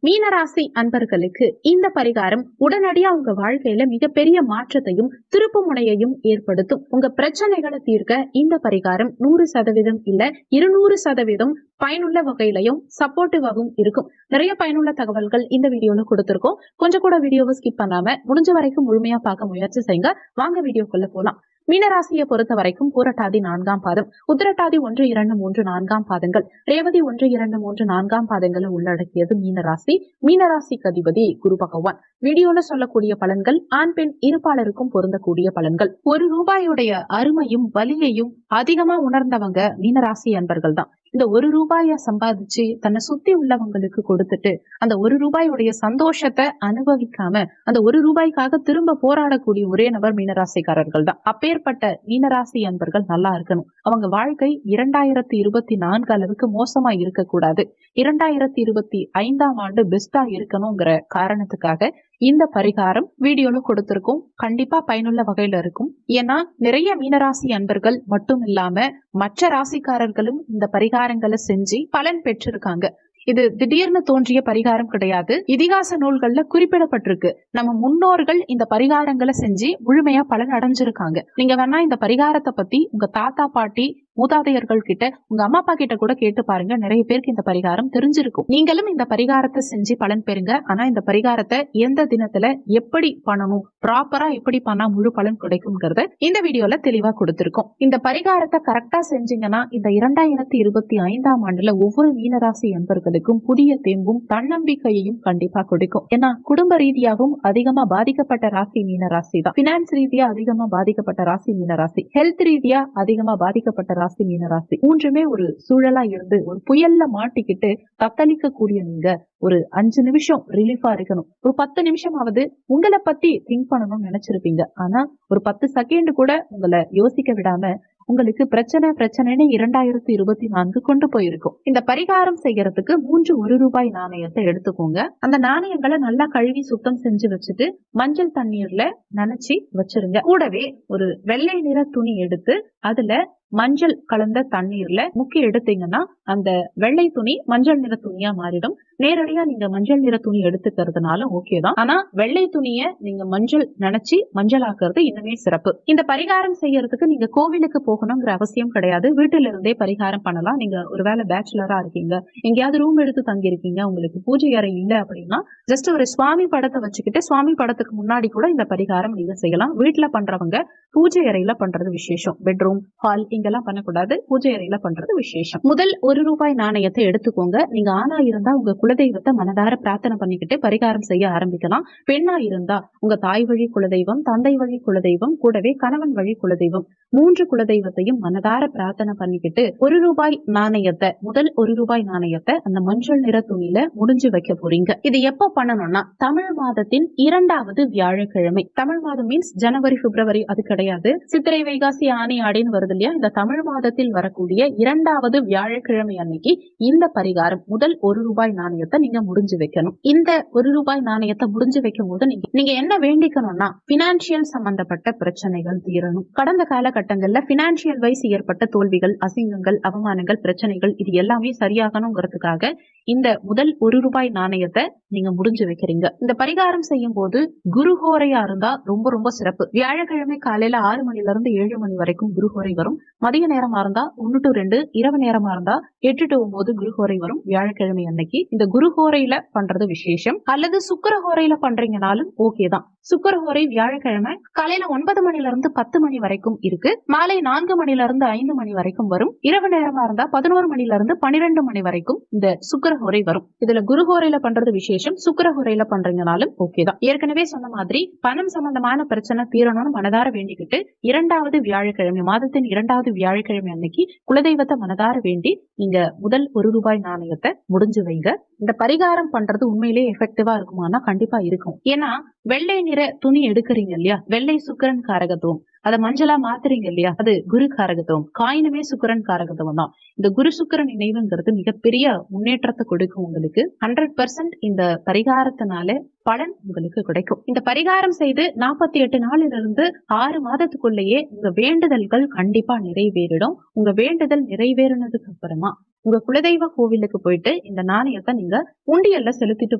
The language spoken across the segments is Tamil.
மீனராசி அன்பர்களுக்கு இந்த பரிகாரம் உடனடியா உங்க வாழ்க்கையில மிகப்பெரிய மாற்றத்தையும் திருப்பு முனையையும் ஏற்படுத்தும். உங்க பிரச்சனைகளை தீர்க்க இந்த பரிகாரம் 100% இல்ல 200% பயனுள்ள வகையிலையும் சப்போர்ட்டிவாகவும் இருக்கும். நிறைய பயனுள்ள தகவல்கள் இந்த வீடியோல கொடுத்திருக்கோம். கொஞ்சம் கூட வீடியோவை ஸ்கிப் பண்ணாம முடிஞ்ச வரைக்கும் முழுமையா பார்க்க முயற்சி செய்யுங்க. வாங்க வீடியோக்குள்ள போலாம். மீனராசியை பொறுத்த வரைக்கும் பூரட்டாதி 4ஆம் பாதம், உத்திரட்டாதி 1, 2, 3, 4ஆம் பாதங்கள், ரேவதி 1, 2, 3, 4ஆம் பாதங்களை உள்ளடக்கியது மீனராசி. மீனராசிக்கு அதிபதி குரு பகவான். வீடியோல சொல்லக்கூடிய பலன்கள் ஆண் பெண் இருப்பாளருக்கும் பொருந்தக்கூடிய பலன்கள். ₹1 அருமையும் வலியையும் அதிகமா உணர்ந்தவங்க மீனராசி அன்பர்கள் தான். இந்த ₹1 சம்பாதிச்சு தன்னை சுத்தி உள்ளவங்களுக்கு கொடுத்துட்டு அந்த ₹1 சந்தோஷத்தை அனுபவிக்காம அந்த ₹1 திரும்ப போராடக்கூடிய ஒரே நபர் மீனராசிக்காரர்கள் தான். அப்பேற்பட்ட மீனராசி அன்பர்கள் நல்லா இருக்கணும். அவங்க வாழ்க்கை 2024 அளவுக்கு மோசமா இருக்கக்கூடாது. 2025ஆம் ஆண்டு பெஸ்டா இருக்கணுங்கிற காரணத்துக்காக இந்த பரிகாரம் வீடியோல கொடுத்திருக்கோம். கண்டிப்பா பயனுள்ள வகையில இருக்கும். ஏன்னா நிறைய மீனராசி அன்பர்கள் மட்டும் இல்லாம மற்ற ராசிக்காரர்களும் இந்த பரிகாரங்களை செஞ்சு பலன் பெற்றிருக்காங்க. இது திடீர்னு தோன்றிய பரிகாரம் கிடையாது. இதிகாச நூல்கள்ல குறிப்பிடப்பட்டிருக்கு. நம்ம முன்னோர்கள் இந்த பரிகாரங்களை செஞ்சு முழுமையா பலன் அடைஞ்சிருக்காங்க. நீங்க வேணா இந்த பரிகாரத்தை பத்தி உங்க தாத்தா பாட்டி மூதாதையர்கள் கிட்ட உங்க அம்மா அப்பா கிட்ட கூட கேட்டு பாருங்க. நிறைய பேருக்கு இந்த பரிகாரம் தெரிஞ்சிருக்கும். நீங்களும் இந்த பரிகாரத்தை செஞ்சு பலன் பெறுங்க. ஆனா இந்த பரிகாரத்தை எந்த தினத்துல எப்படி பண்ணணும், ப்ராப்பரா எப்படி பண்ணா முழு பலன் கிடைக்கும்ங்கறத இந்த வீடியோல தெளிவா கொடுத்திருக்கோம். இந்த பரிகாரத்தை கரெக்டா செஞ்சீங்கன்னா இந்த 2025ஆம் ஆண்டுல ஒவ்வொரு மீனராசி என்பர்களுக்கும் புதிய தேம்பும் தன்னம்பிக்கையையும் கண்டிப்பா கொடுக்கும். ஏன்னா குடும்ப ரீதியாகவும் அதிகமா பாதிக்கப்பட்ட ராசி மீனராசி தான். பினான்ஸ் ரீதியா அதிகமா பாதிக்கப்பட்ட ராசி மீனராசி, ஹெல்த் ரீதியா அதிகமா பாதிக்கப்பட்ட ராசி மீனராசி. மூன்றுமே ஒரு சூழலா இருந்து ஒரு புயல்ல மாட்டிக்கிட்டு தத்தளிக்க கூடிய நீங்க ஒரு 5 நிமிஷம் ரிலீஃபா இருக்கணும். ஒரு 10 நிமிஷமாவது உங்களை பத்தி திங்க் பண்ணணும்னு நினைச்சிருப்பீங்க. ஆனா ஒரு 10 செகண்ட் கூட உங்களை யோசிக்க விடாம உங்களுக்கு பிரச்சனைன்னு 2024 கொண்டு போயிருக்கும். இந்த பரிகாரம் செய்யறதுக்கு 3 ₹1 நாணயத்தை எடுத்துக்கோங்க. அந்த நாணயங்களை நல்லா கழுவி சுத்தம் செஞ்சு வச்சுட்டு மஞ்சள் தண்ணீர்ல நனைச்சி வச்சிருங்க. கூடவே ஒரு வெள்ளை நிற துணி எடுத்து அதுல மஞ்சள் கலந்த தண்ணீர்ல முக்கி எடுத்தீங்கன்னா அந்த வெள்ளை துணி மஞ்சள் நிற துணியா மாறிடும். நேரடியா நீங்க மஞ்சள் நிற துணி எடுத்துக்கிறதுனால ஓகே தான். ஆனா வெள்ளை துணிய நீங்க மஞ்சள் நினைச்சு மஞ்சள் ஆக்குறது இன்னுமே சிறப்பு. இந்த பரிகாரம் செய்யறதுக்கு நீங்க கோவிலுக்கு போகணுங்கிற அவசியம் கிடையாது. வீட்டில இருந்தே பரிகாரம் பண்ணலாம். நீங்க ஒருவேளை பேச்சுலரா இருக்கீங்க, எங்கேயாவது ரூம் எடுத்து தங்கி இருக்கீங்க, உங்களுக்கு பூஜை அறை இல்ல அப்படின்னா ஜஸ்ட் ஒரு சுவாமி படத்தை வச்சுக்கிட்டு சுவாமி படத்துக்கு முன்னாடி கூட இந்த பரிகாரம் நீங்க செய்யலாம். வீட்டுல பண்றவங்க பூஜை அறையில பண்றது விசேஷம். பெட்ரூம், ஹால் இங்கெல்லாம் பண்ணக்கூடாது. பூஜை அறையில பண்றது விசேஷம். முதல் ₹1 நாணயத்தை எடுத்துக்கோங்க. நீங்க ஆணா இருந்தா உங்க குலதெய்வத்தை மனதார பிரார்த்தனை பண்ணிக்கிட்டு பரிகாரம் செய்ய ஆரம்பிக்கலாம். பெண்ணா இருந்தா உங்க தாய் வழி குலதெய்வம், தந்தை வழி குலதெய்வம், கூடவே கணவன் வழி குலதெய்வம் 3 குலதெய்வத்தையும் மனதார பிரார்த்தனை பண்ணிக்கிட்டு ₹1 நாணயத்தை முதல் ₹1 நாணயத்தை அந்த மஞ்சள் நிற துணியில முடிஞ்சு வைக்க போறீங்க. இது எப்ப பண்ணணும்னா தமிழ் மாதத்தின் 2வது வியாழக்கிழமை. தமிழ் மாதம் மீன்ஸ் ஜனவரி, பிப்ரவரி அது கிடையாது. சித்திரை, வைகாசி, ஆனி, ஆடின்னு வருது இல்லையா? இந்த தமிழ் மாதத்தில் வரக்கூடிய 2வது வியாழக்கிழமை அன்னைக்கு இந்த பரிகாரம் முதல் ₹1 நாணயத்தை நீங்க முடிஞ்சு வைக்கணும். இந்த ₹1 நாணயத்தை முடிஞ்சு வைக்கும் போது நீங்க என்ன வேண்டிக்கணும்னா பினான்சியல் சம்பந்தப்பட்ட பிரச்சனைகள் தீரணும். கடந்த காலகட்டங்கள்ல பினான்சியல் வைஸ் ஏற்பட்ட தோல்விகள், அசிங்கங்கள், அவமானங்கள், பிரச்சனைகள் இது எல்லாமே சரியாகணுங்கிறதுக்காக இந்த முதல் ₹1 நாணயத்தை நீங்க முடிஞ்சு வைக்கிறீங்க. இந்த பரிகாரம் செய்யும் போது குருஹோரையா இருந்தா ரொம்ப ரொம்ப சிறப்பு. வியாழக்கிழமை காலையில 6 மணில இருந்து 7 மணி வரைக்கும் குருஹோரை வரும். மதிய நேரமா இருந்தா 1 to 2, இரவு நேரமா இருந்தா 8 to 9 குருஹோரை வரும் வியாழக்கிழமை அன்னைக்கு. இந்த குருஹோரையில பண்றது விசேஷம். அல்லது சுக்கிரஹோரையில பண்றீங்கனாலும் ஓகே தான். சுக்கிரஹோரை வியாழக்கிழமை காலையில 9 மணில இருந்து 10 மணி வரைக்கும் இருக்கு. மாலை 4 மணில இருந்து 5 மணி வரைக்கும் வரும். இரவு நேரமா இருந்தா 11 மணில இருந்து 12 மணி வரைக்கும் இந்த சுக்கிரஹோரை வரும். இதுல குருஹோரையில பண்றது விசேஷம். சுக்கிரஹோரையில பண்றீங்கனாலும் ஓகே தான். ஏற்கனவே சொன்ன மாதிரி பணம் சம்பந்தமான பிரச்சனை தீரணும்னு மனதார வேண்டிக்கிட்டு 2வது வியாழக்கிழமை, மாதத்தின் 2வது வியாழக்கிழமை அன்னைக்கு குலதெய்வத்தை மனதார வேண்டி நீங்க முதல் ₹1 நாணயத்தை முடிஞ்சு வைங்க. இந்த பரிகாரம் பண்றது உண்மையிலேயே எஃபெக்டிவா இருக்குமானா கண்டிப்பா இருக்கும். ஏன்னா வெள்ளை நிற துணி எடுக்கிறீங்க இல்லையா, வெள்ளை சுக்கிரன் காரகத்துவம். அதை மஞ்சளா மாத்துறீங்க இல்லையா, அது குரு காரகத்துவம். காயினுமே சுக்கிரன் காரகத்துவம் தான். இந்த குரு சுக்கிரன் இணைவுங்கிறது மிகப்பெரிய முன்னேற்றத்தை கொடுக்கும் உங்களுக்கு. 100% இந்த பரிகாரத்தினால பலன் உங்களுக்கு கிடைக்கும். இந்த பரிகாரம் செய்து 48 நாளிலிருந்து 6 மாதத்துக்குள்ளேயே உங்க வேண்டுதல்கள் கண்டிப்பா நிறைவேறிடும். உங்க வேண்டுதல் நிறைவேறினதுக்கு அப்புறமா உங்க குலதெய்வ கோவிலுக்கு போயிட்டு இந்த நாணயத்தை நீங்க உண்டியல்ல செலுத்திட்டு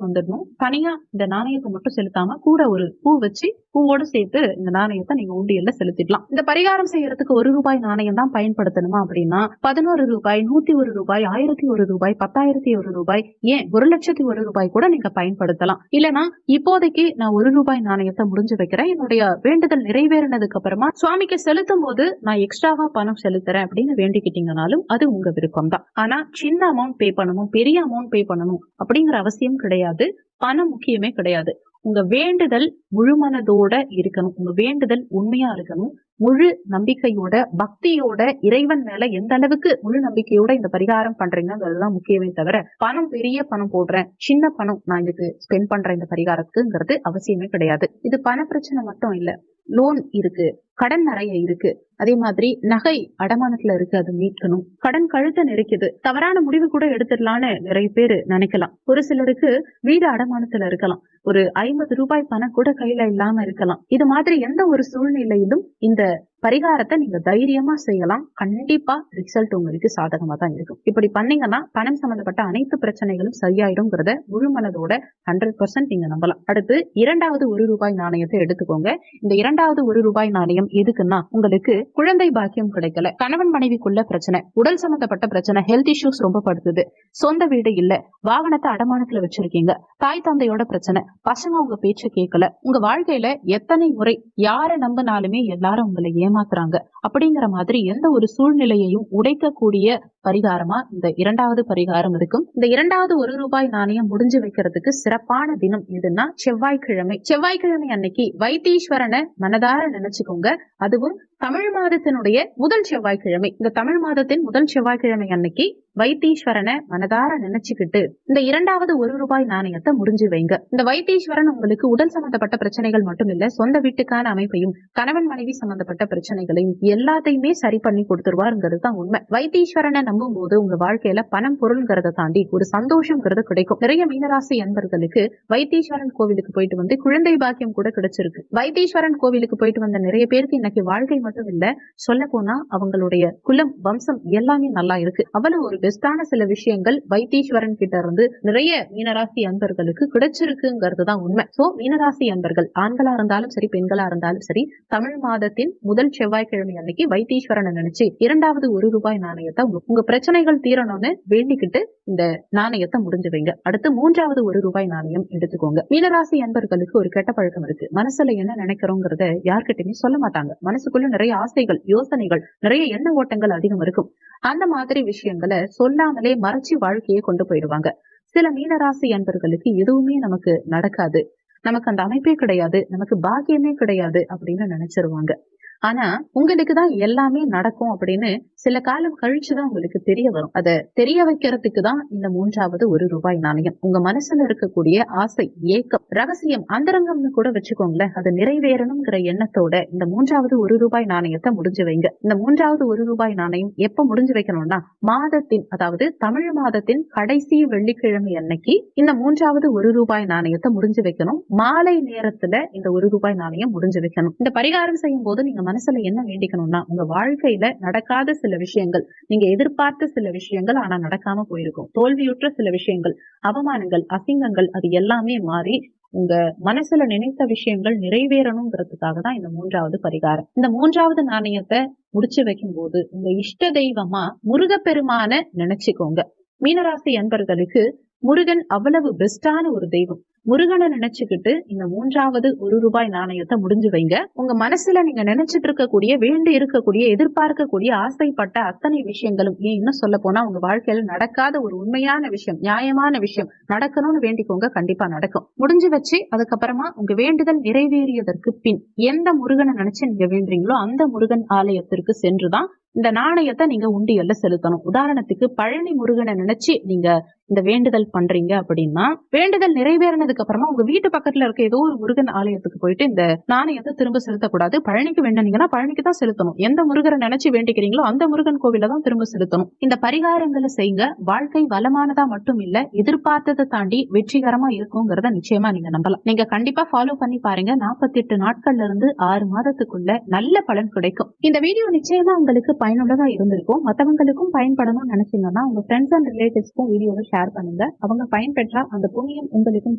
வந்துடணும். தனியா இந்த நாணயத்தை மட்டும் செலுத்தாம கூட ஒரு பூ வச்சு பூவோடு சேர்த்து இந்த நாணயத்தை நீங்க உண்டியல்ல செலுத்திடலாம். இந்த பரிகாரம் செய்யறதுக்கு ₹1 நாணயம் தான் பயன்படுத்தணுமா அப்படின்னா ₹11, ₹101, ₹1001, ₹10,001, ஏன் ₹1,01,000 கூட நீங்க பயன்படுத்தலாம். இல்லனா இப்போதைக்கு நான் ₹1 நாணயத்தை முடிஞ்சு வைக்கிறேன், என்னுடைய வேண்டுதல் நிறைவேறினதுக்கு அப்புறமா சுவாமிக்கு செலுத்தும் போது நான் எக்ஸ்ட்ராவா பணம் செலுத்துறேன் அப்படின்னு வேண்டிக்கிட்டீங்கனாலும் அது உங்க விருப்பம் தான். ஆனா சின்ன அமௌண்ட் பே பண்ணணும், பெரிய அமௌண்ட் பே பண்ணணும் அப்படிங்கிற அவசியம் கிடையாது. பணம் முக்கியமே கிடையாது. உங்க வேண்டுதல் முழுமனதோட இருக்கணும். உங்க வேண்டுதல் உண்மையா இருக்கணும். முழு நம்பிக்கையோட, பக்தியோட, இறைவன் மேல எந்த அளவுக்கு முழு நம்பிக்கையோட இந்த பரிகாரம் பண்றீங்கிறதுதான் முக்கியமே தவிர பணம் பெரிய பணம் போடுறேன், சின்ன பணம் நான் இதுக்கு ஸ்பெண்ட் பண்றேன் இந்த பரிகாரத்துக்குங்கிறது அவசியமே கிடையாது. இது பண பிரச்சனை மட்டும் இல்ல, லோன் இருக்கு, கடன் நிறைய இருக்கு, அதே மாதிரி நகை அடமானத்துல இருக்கு, அது மீட்கணும், கடன் கழுத்தை நெருக்குது, தவறான முடிவு கூட எடுத்துடலான்னு நிறைய பேர் நினைக்கலாம். ஒரு சிலருக்கு வீடு அடமானத்துல இருக்கலாம், ஒரு ₹50 பணம் கூட கையில இல்லாம இருக்கலாம். இது மாதிரி எந்த ஒரு சூழ்நிலையிலும் இந்த பரிகாரத்தை நீங்க தைரியமா செய்யலாம். கண்டிப்பா ரிசல்ட் உங்களுக்கு சாதகமா தான் இருக்கும். இப்படி பண்ணீங்கன்னா பணம் சம்பந்தப்பட்ட அனைத்து பிரச்சனைகளும் சரியாயிடும்ங்கிறத முழு மனதோட 100% நீங்க நம்பலாம். அடுத்து இரண்டாவது ₹1 நாணயத்தை எடுத்துக்கோங்க. இந்த இரண்டாவது ₹1 நாணயம் எதுக்குன்னா, உங்களுக்கு குழந்தை பாக்கியம் கிடைக்கல, கணவன் மனைவிக்குள்ள பிரச்சனை, உடல் சம்பந்தப்பட்ட பிரச்சனை, ஹெல்த் இஷ்யூஸ் ரொம்ப படுத்துது, சொந்த வீடு இல்ல, வாகனத்தை அடமானத்துல வச்சிருக்கீங்க, தாய் தந்தையோட பிரச்சனை, பசங்க உங்க பேச்ச கேட்கல, உங்க வாழ்க்கையில எத்தனை முறை யாரை நம்பினாலுமே எல்லாரும் உங்களை ஏமாத்துறாங்க அப்படிங்கிற மாதிரி எந்த ஒரு சூழ்நிலையையும் உடைக்கக்கூடிய பரிகாரமா இந்த இரண்டாவது பரிகாரம் இருக்கும். இந்த இரண்டாவது ₹1 நாணயம் முடிஞ்சு வைக்கிறதுக்கு சிறப்பான தினம் எதுன்னா செவ்வாய்க்கிழமை. செவ்வாய்க்கிழமை அன்னைக்கு வைத்தீஸ்வரனை மனதார நினைச்சுக்கோங்க. அதுவும் தமிழ் மாதத்தினுடைய முதல் செவ்வாய்க்கிழமை. இந்த தமிழ் மாதத்தின் முதல் செவ்வாய்க்கிழமை அன்னைக்கு வைத்தீஸ்வரனை மனதார நினைச்சுக்கிட்டு இந்த இரண்டாவது ₹1 நாணயத்தை முடிஞ்சு வைங்க. இந்த வைத்தீஸ்வரன் உங்களுக்கு உடல் சம்பந்தப்பட்ட பிரச்சனைகள் மட்டும் இல்ல, சொந்த வீட்டுக்கான அமைப்பையும் கணவன் மனைவி சம்பந்தப்பட்ட பிரச்சனைகளையும் எல்லாத்தையுமே சரி பண்ணி கொடுத்துருவாருங்கிறது தான் உண்மை. வைத்தீஸ்வரனை நம்பும் போது உங்க வாழ்க்கையில பணம் பொருள்ங்கிறத தாண்டி ஒரு சந்தோஷம்ங்கிறது கிடைக்கும். நிறைய மீனராசி அன்பர்களுக்கு வைத்தீஸ்வரன் கோவிலுக்கு போயிட்டு வந்து குழந்தை பாக்கியம் கூட கிடைச்சிருக்கு. வைத்தீஸ்வரன் கோவிலுக்கு போயிட்டு வந்த நிறைய பேருக்கு இன்னைக்கு வாழ்க்கை மட்டும் இல்ல, சொல்ல போனா அவங்களுடைய குலம் வம்சம் எல்லாமே நல்லா இருக்கு. அவ்வளவு ஒரு பெஸ்டான சில விஷயங்கள் வைத்தீஸ்வரன் கிட்ட இருந்து நிறைய மீனராசி அன்பர்களுக்கு கிடைச்சிருக்குங்கிறது தான் உண்மை. சோ மீனராசி அன்பர்கள் ஆண்களா இருந்தாலும் சரி, பெண்களா இருந்தாலும் சரி, தமிழ் மாதத்தின் முதல் செவ்வாய்க்கிழமை அன்னைக்கு வைத்தீஸ்வரனை நினைச்சு இரண்டாவது ₹1 நாணயத்தை உங்க பிரச்சனைகள் தீரணும்னு வேண்டிக்கிட்டு இந்த நாணயத்தை முடிஞ்சு வைங்க. அடுத்து மூன்றாவது ₹1 நாணயம் எடுத்துக்கோங்க. மீனராசி அன்பர்களுக்கு ஒரு கெட்ட பழக்கம் இருக்கு. மனசுல என்ன நினைக்கிறோங்கிறத யார்கிட்டயுமே சொல்ல மாட்டாங்க. மனசுக்குள்ள நிறைய ஆசைகள், யோசனைகள், நிறைய எண்ண ஓட்டங்கள் அதிகம் இருக்கும். அந்த மாதிரி விஷயங்களை சொல்லாமலே மறைச்சு வாழ்க்கையை கொண்டு போயிடுவாங்க. சில மீனராசி அன்பர்களுக்கு எதுவுமே நமக்கு நடக்காது, நமக்கு அந்த அமைப்பே கிடையாது, நமக்கு பாக்கியமே கிடையாது அப்படின்னு நினைச்சிருவாங்க. ஆனா உங்களுக்கு தான் எல்லாமே நடக்கும் அப்படின்னு சில காலம் கழிச்சுதான் உங்களுக்கு தெரிய வரும். அதை தெரிய வைக்கிறதுக்கு தான் இந்த மூன்றாவது ₹1 நாணயம். உங்க மனசுல இருக்கக்கூடிய ஆசை, ஏக்கம், ரகசியம், அந்தரங்கம்னு கூட வச்சுக்கோங்களேன், அது நிறைவேறணுங்கிற எண்ணத்தோட இந்த மூன்றாவது ₹1 நாணயத்தை முடிஞ்சு வைங்க. இந்த மூன்றாவது ₹1 நாணயம் எப்ப முடிஞ்சு வைக்கணும்னா மாதத்தின், அதாவது தமிழ் மாதத்தின் கடைசி வெள்ளிக்கிழமை அன்னைக்கு இந்த மூன்றாவது ₹1 நாணயத்தை முடிஞ்சு வைக்கணும். மாலை நேரத்துல இந்த ₹1 நாணயம் முடிஞ்சு வைக்கணும். இந்த பரிகாரம் செய்யும் போது நீங்க மனசுல என்ன வேண்டிக்கணும்னா, உங்க வாழ்க்கையில நடக்காத சில விஷயங்கள், நீங்க எதிர்பார்த்த சில விஷயங்கள் ஆனா நடக்காம போயிருக்கும், தோல்வியுற்ற சில விஷயங்கள், அவமானங்கள், அசிங்கங்கள், அது எல்லாமே மாறி உங்க மனசுல நினைத்த விஷயங்கள் நிறைவேறணுங்கிறதுக்காக தான் இந்த மூன்றாவது பரிகாரம். இந்த மூன்றாவது நாணயத்தை முடிச்சு வைக்கும் போது உங்க இஷ்ட தெய்வமா முருகப்பெருமான நினைச்சுக்கோங்க. மீனராசி அன்பர்களுக்கு முருகன் அவ்வளவு பெஸ்டான ஒரு தெய்வம். முருகனை நினைச்சுக்கிட்டு இந்த மூன்றாவது ₹1 நாணயத்தை முடிஞ்சு வைங்க. உங்க மனசுல நீங்க நினைச்சிட்டு இருக்கக்கூடிய, வேண்டி இருக்கக்கூடிய, எதிர்பார்க்கக்கூடிய, ஆசைப்பட்ட அத்தனை விஷயங்களும், இன்னும் சொல்ல போனா உங்க வாழ்க்கையில நடக்காத ஒரு உண்மையான விஷயம், நியாயமான விஷயம் நடக்கணும்னு வேண்டிக்கோங்க. கண்டிப்பா நடக்கும். முடிஞ்சு வச்சு அதுக்கப்புறமா உங்க வேண்டுதல் நிறைவேறியதற்கு பின் எந்த முருகனை நினைச்சு நீங்க வேண்டுறீங்களோ அந்த முருகன் ஆலயத்திற்கு சென்றுதான் இந்த நாணயத்தை நீங்க உண்டியல்ல செலுத்தணும். உதாரணத்துக்கு பழனி முருகனை நினைச்சு நீங்க இந்த வேண்டுதல் பண்றீங்க அப்படின்னா, வேண்டுதல் நிறைவேறினதுக்கு அப்புறமா உங்க வீட்டு பக்கத்துல இருக்க ஏதோ ஒரு முருகன் ஆலயத்துக்கு போயிட்டு இந்த நாணயத்தை திரும்ப செலுத்தக்கூடாது. பழனிக்கு வேண்டினீங்கன்னா பழனிக்கு தான் செலுத்தணும். எந்த முருகரை நினைச்சு வேண்டிக்கிறீங்களோ அந்த முருகன் கோவில தான் திரும்ப செலுத்தணும். இந்த பரிகாரங்களை செய்யுங்க. வாழ்க்கை வளமானதா மட்டும் இல்ல, எதிர்பார்த்ததை தாண்டி வெற்றிகரமா இருக்குங்கிறத நிச்சயமா நீங்க நம்பலாம். நீங்க கண்டிப்பா ஃபாலோ பண்ணி பாருங்க. 48 நாட்கள்ல இருந்து 6 மாதத்துக்குள்ள நல்ல பலன் கிடைக்கும். இந்த வீடியோ நிச்சயமா உங்களுக்கு பயனுள்ளதா இருந்திருக்கும். மத்தவங்களுக்கும் பயன்படணும்னு நினைச்சீங்கன்னா உங்க ஃப்ரெண்ட்ஸ் அண்ட் ரிலேட்டிவ்ஸ்க்கும் வீடியோவை ஷேர் பண்ணுங்க. அவங்க பயன்பெற்றா அந்த புண்ணியம் உங்களுக்கும்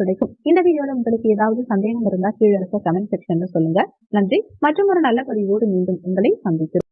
கிடைக்கும். இந்த வீடியோல உங்களுக்கு ஏதாவது சந்தேகம் இருந்தா கீழே இருக்க கமெண்ட் செக்ஷன்ல சொல்லுங்க. நன்றி. மற்றும் ஒரு நல்ல பதிவோடு மீண்டும் உங்களை சந்திக்கிறோம்.